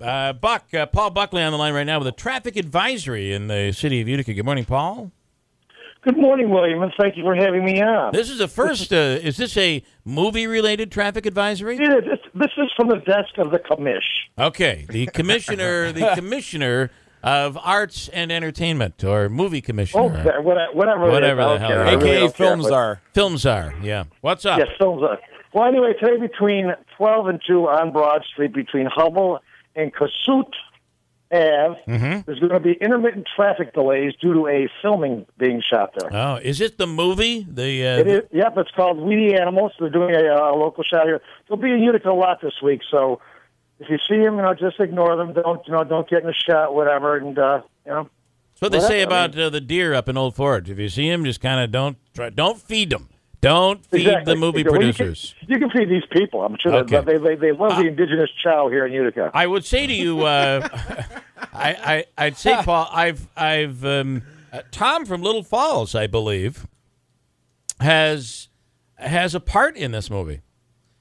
Paul Buckley on the line right now with a traffic advisory in the city of Utica. Good morning, Paul. Good morning, William, and thank you for having me on. This is the first. Is this a movie-related traffic advisory? This is from the desk of the commish. Okay, the commissioner of arts and entertainment, or movie commissioner. Oh, whatever the hell. AKA Film Czar. Film Czar, yeah. What's up? Yes, Film Czar. Well, anyway, today between 12 and 2 on Broad Street, between Hubble and Kossuth Ave, there's going to be intermittent traffic delays due to a filming being shot there. Oh, is it the movie? It is. Yep, it's called We the Animals. They're doing a local shot here. They'll be in Utica a lot this week, so if you see them, just ignore them. Don't get in a shot, whatever, and That's what they say about the deer up in Old Forge. If you see them, just kind of don't feed them. Don't feed the movie producers. You can feed these people. I'm sure they love the indigenous chow here in Utica. I would say to you, I'd say, Paul, I've Tom from Little Falls, I believe, has a part in this movie.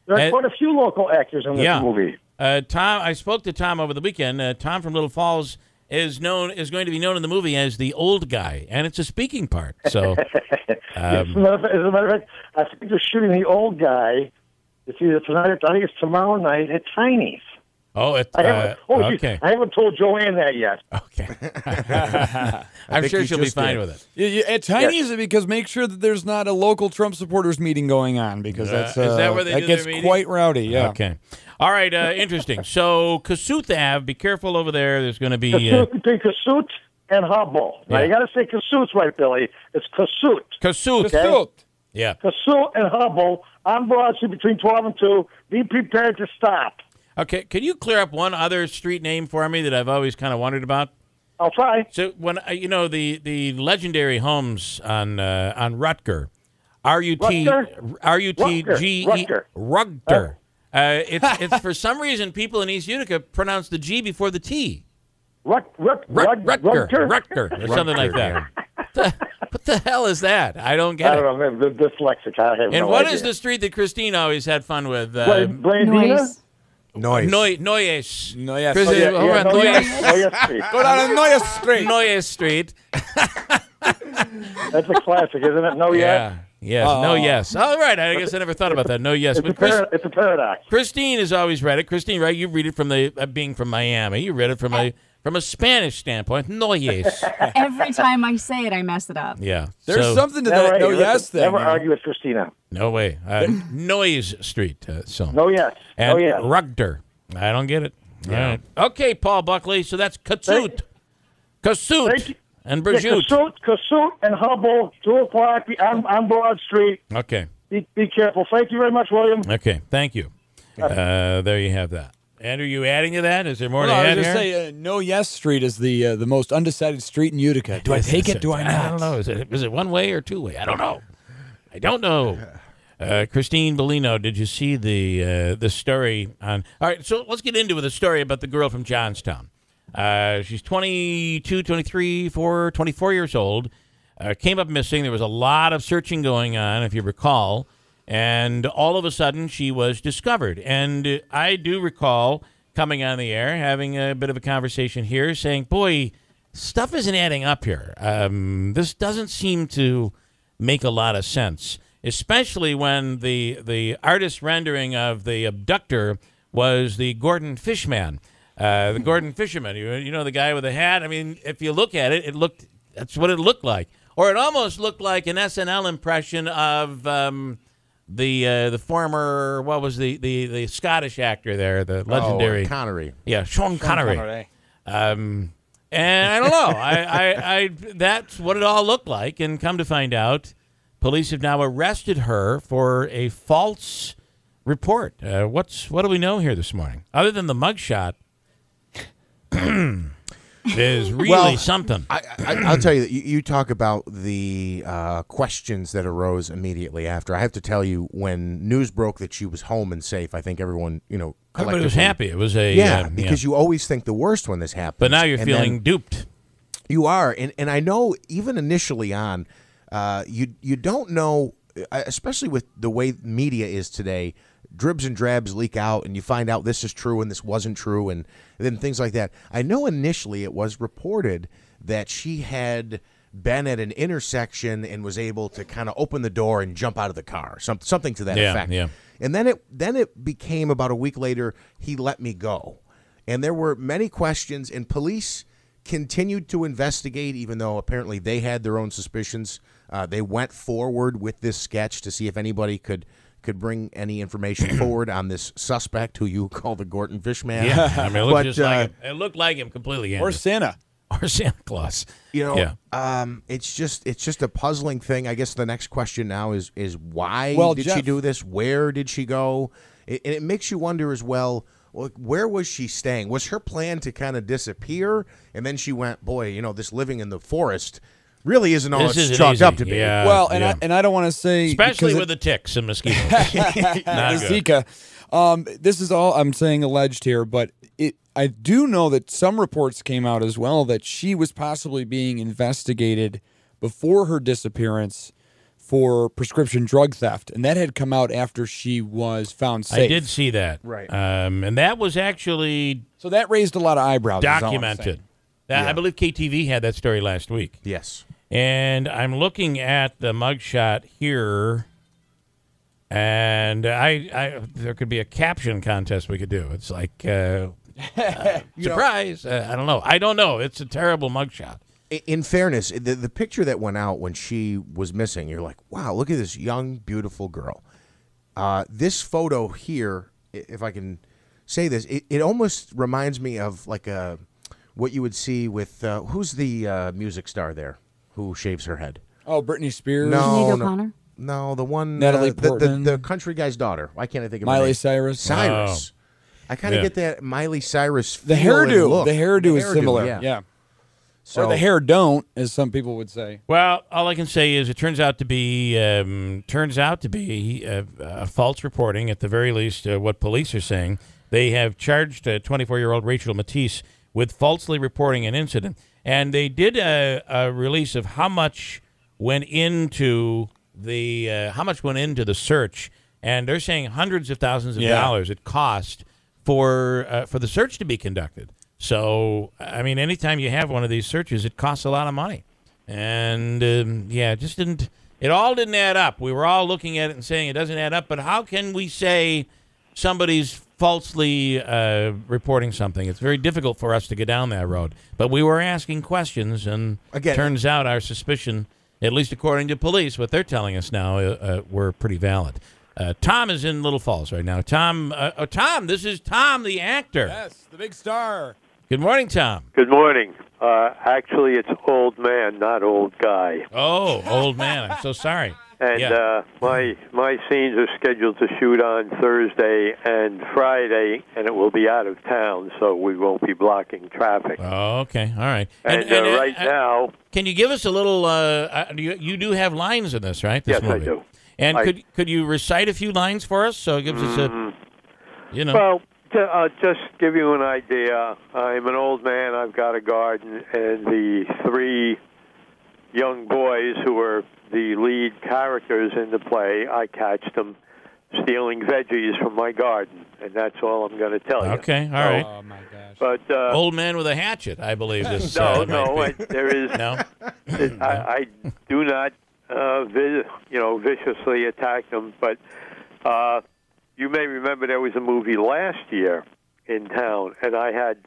There are quite a few local actors in this movie. Tom, I spoke to Tom over the weekend. Tom from Little Falls is going to be known in the movie as the old guy, and it's a speaking part. So, as a matter of fact, I think they're shooting the old guy. It's either tonight. I think it's tomorrow night at Tiny's. Oh, okay. I haven't told Joanne that yet. Okay, I'm sure she'll be fine with it. At Tiny's, because make sure that there's not a local Trump supporters meeting going on, because is that where they do gets quite rowdy. Yeah. Okay. All right. Interesting. So Kossuth Ave, be careful over there. There's going to be between Kossuth and Hubble. Now you got to say Kossuth right, Billy. It's Kossuth. Kossuth. Okay? Kossuth. Yeah. Kossuth and Hubble on Broad Street between 12 and 2. Be prepared to stop. Okay, can you clear up one other street name for me that I've always kind of wondered about? I'll try. So when the legendary homes on Rutger, Rutger. It's for some reason people in East Utica pronounce the G before the T. Rutger, or something like that. What the hell is that? I don't get it. I don't know. The dyslexic. I have and no what idea. is the street that Christine always had fun with? Blandina? Noyes. Noyes. Noyes Street. Go down on Noyes Street. Noyes Street. That's a classic, isn't it? No, yes. Yes. No, yes. All right. I guess I never thought about that. No, yes. It's a paradox. Christine has always read it. Christine, right? You read it from being from Miami. You read it from a Spanish standpoint. No, yes. Every time I say it, I mess it up. Yeah. There's something to that. No, yes thing. Never argue with Christina. No way. Noyes Street. No, yes. And no, yes. Rugder. I don't get it. Yeah. All right. Okay, Paul Buckley. So that's Kossuth. Kossuth. And Brigitte. Kossuth and Hubble, 2 o'clock on Broad Street. Okay. Be careful. Thank you very much, William. Okay. Thank you. There you have that. Andrew, you adding to that? Is there more to add here? I was going to say, No Yes Street is the most undecided street in Utica. Do I take it? Do I not? I don't know. Is it one way or two way? I don't know. Christine Bellino, did you see the story on? All right, so let's get into the story about the girl from Johnstown. She's 22, 23, 24 years old. Came up missing. There was a lot of searching going on, if you recall. And all of a sudden, she was discovered. And I do recall coming on the air, having a bit of a conversation here, saying, boy, stuff isn't adding up here. This doesn't seem to make a lot of sense, especially when the artist rendering of the abductor was the Gordon Fishman, the Gordon Fisherman. You know, the guy with the hat? I mean, if you look at it, that's what it looked like. Or it almost looked like an SNL impression of the former, what was the Scottish actor there, the legendary Connery. Yeah, Sean Connery. And I don't know. I that's what it all looked like. And come to find out, police have now arrested her for a false report. What do we know here this morning? Other than the mugshot, is really something. I'll tell you, you talk about the questions that arose immediately after. I have to tell you, when news broke that she was home and safe, I think everyone, everybody was happy. It was because you always think the worst when this happens. But now you're feeling duped. You are, and I know even initially on, you don't know, especially with the way media is today. dribs and drabs leak out, and you find out this is true and this wasn't true, and then things like that. I know initially it was reported that she had been at an intersection and was able to kind of open the door and jump out of the car, something to that effect. Yeah. And then it became about a week later, he let me go. And there were many questions, and police continued to investigate, even though apparently they had their own suspicions. They went forward with this sketch to see if anybody could bring any information forward on this suspect who you call the Gorton Fishman. Yeah, I mean, it looked just like him. It looked like him completely. Or Santa. Or Santa Claus. You know, it's just a puzzling thing. I guess the next question now is why did she do this? Where did she go? And it makes you wonder as well, where was she staying? Was her plan to kind of disappear? And then she went, boy, you know, this living in the forest really isn't all it's chalked up to be. Yeah, well, and I don't want to say, especially with the ticks and mosquitoes. Zika. This is all I'm saying alleged here, but I do know that some reports came out as well that she was possibly being investigated before her disappearance for prescription drug theft, and that had come out after she was found safe. I did see that. Right. And that was actually so that raised a lot of eyebrows. Documented. I believe KTV had that story last week. Yes. And I'm looking at the mugshot here, and there could be a caption contest we could do. It's like surprise. I don't know. It's a terrible mugshot. In fairness, the picture that went out when she was missing, you're like, wow, look at this young, beautiful girl. This photo here, if I can say this, it almost reminds me of like what you would see with who's the music star there who shaves her head? Oh, Britney Spears. No, the one Natalie Portman, the country guy's daughter. Why can't I think of Miley her name? Cyrus? Cyrus. I kind of get that Miley Cyrus. The hairdo. The hairdo is similar. Yeah. So, or the hair don't, as some people would say. Well, all I can say is it turns out to be false reporting. At the very least, what police are saying, they have charged 24-year-old Rachel Matisse with falsely reporting an incident, and they did a release of how much went into the search, and they're saying hundreds of thousands of dollars it cost for the search to be conducted. So, I mean, anytime you have one of these searches, it costs a lot of money. And, it all didn't add up. We were all looking at it and saying it doesn't add up, but how can we say somebody's falsely reporting something? It's very difficult for us to get down that road. But we were asking questions, and it turns out our suspicion, at least according to police, what they're telling us now, were pretty valid. Tom is in Little Falls right now. Tom, this is Tom, the actor. Yes, the big star. Good morning, Tom. Good morning. Actually, it's old man, not old guy. Oh, old man. I'm so sorry. And my scenes are scheduled to shoot on Thursday and Friday, and it will be out of town, so we won't be blocking traffic. Oh, okay. All right. And right now... Can you give us a little... you do have lines in this, right? Yes, movie. I do. And could you recite a few lines for us? So it gives us a... Well, just give you an idea. I'm an old man. I've got a garden, and the three young boys who are the lead characters in the play, I catch them stealing veggies from my garden, and that's all I'm going to tell you. Okay, all right. Oh, my gosh. But, old man with a hatchet, I believe this No, there is... No? I do not, viciously attack them, but you may remember there was a movie last year in town, and I had...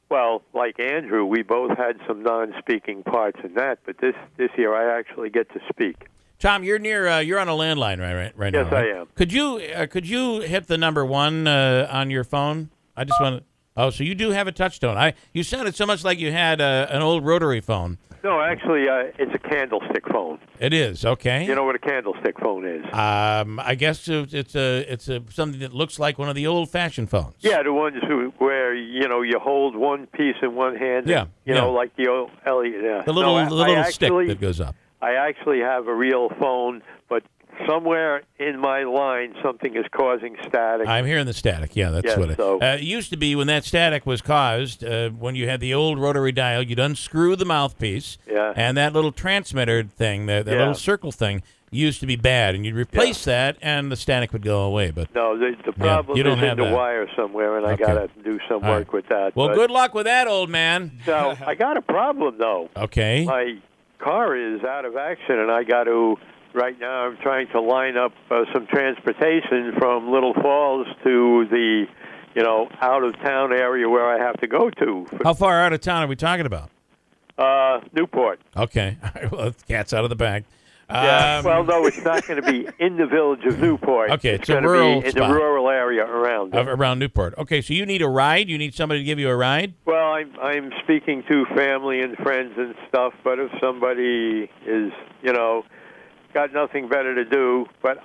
Well, like Andrew, we both had some non-speaking parts in that, but this year I actually get to speak. Tom, you're near. You're on a landline right now. Yes, I am. Could you hit the number 1 on your phone? I just want to. Oh, so you do have a touch tone. You sounded so much like you had an old rotary phone. No, actually, it's a candlestick phone. It is, okay. You know what a candlestick phone is? I guess it's something that looks like one of the old-fashioned phones. Yeah, the ones where you hold one piece in one hand. Yeah, and, like the old the little stick that goes up. I actually have a real phone, but somewhere in my line something is causing static. I'm hearing the static. Yeah, that's what it used to be. When that static was caused, when you had the old rotary dial, you'd unscrew the mouthpiece, and that little transmitter thing, that little circle thing, used to be bad, and you'd replace that, and the static would go away. But no, the problem you don't is have in the that. wire somewhere, and Okay. I got to do some All work right. with that. Well, but- good luck with that, old man. So I got a problem, though. Okay. My car is out of action, and I got to. Right now, I'm trying to line up some transportation from Little Falls to the, out of town area where I have to go to. How far out of town are we talking about? Newport. Okay. All right, well, the cat's out of the bag. Yeah. Well, no, it's not going to be in the village of Newport. Okay, it's a going to rural be in spot. the rural area around it. Around Newport. Okay, so you need a ride? You need somebody to give you a ride? Well, I'm speaking to family and friends and stuff, but if somebody is, got nothing better to do, but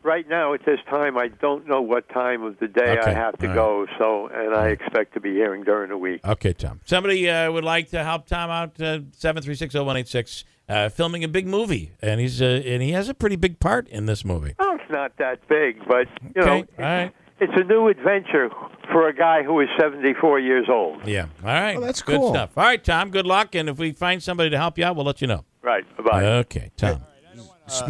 right now at this time, I don't know what time of the day Okay, I have to all go, and I expect to be hearing during the week. Okay, Tom. Somebody would like to help Tom out, 736-0186, filming a big movie, and he has a pretty big part in this movie. Oh, it's not that big, but, Okay, all right. it's a new adventure for a guy who is 74 years old. Yeah, all right. Well, that's Good cool. stuff. All right, Tom, good luck, and if we find somebody to help you out, we'll let you know. Right, bye-bye. Okay, Tom.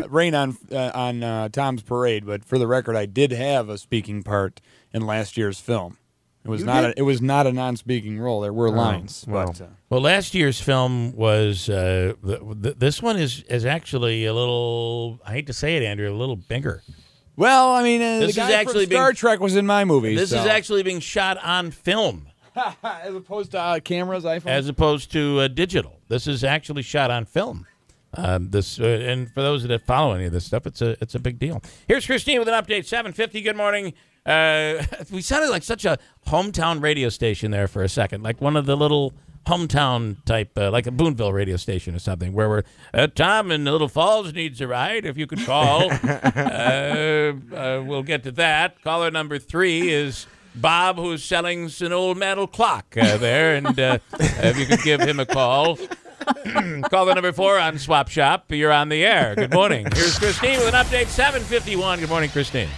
Rain on Tom's parade, but for the record, I did have a speaking part in last year's film. It was not a non-speaking role. There were lines. well. But, Well, last year's film was this one is actually a little. I hate to say it, Andrew, a little bigger. well, I mean, This the is guy actually from Star Trek was in my movie. This so. is actually being shot on film as opposed to cameras, iPhone. as opposed to digital. This is actually shot on film. And for those that follow any of this stuff, it's a big deal. Here's Christine with an update. 7:50. Good morning. We sounded like such a hometown radio station there for a second, like one of the little hometown type, like a Boonville radio station or something, where we're Tom in Little Falls needs a ride. If you could call, we'll get to that. Caller number 3 is Bob, who's selling an old metal clock there, and if you could give him a call. Caller number 4 on Swap Shop. You're on the air. Good morning. Here's Christine with an update. 7:51. Good morning, Christine.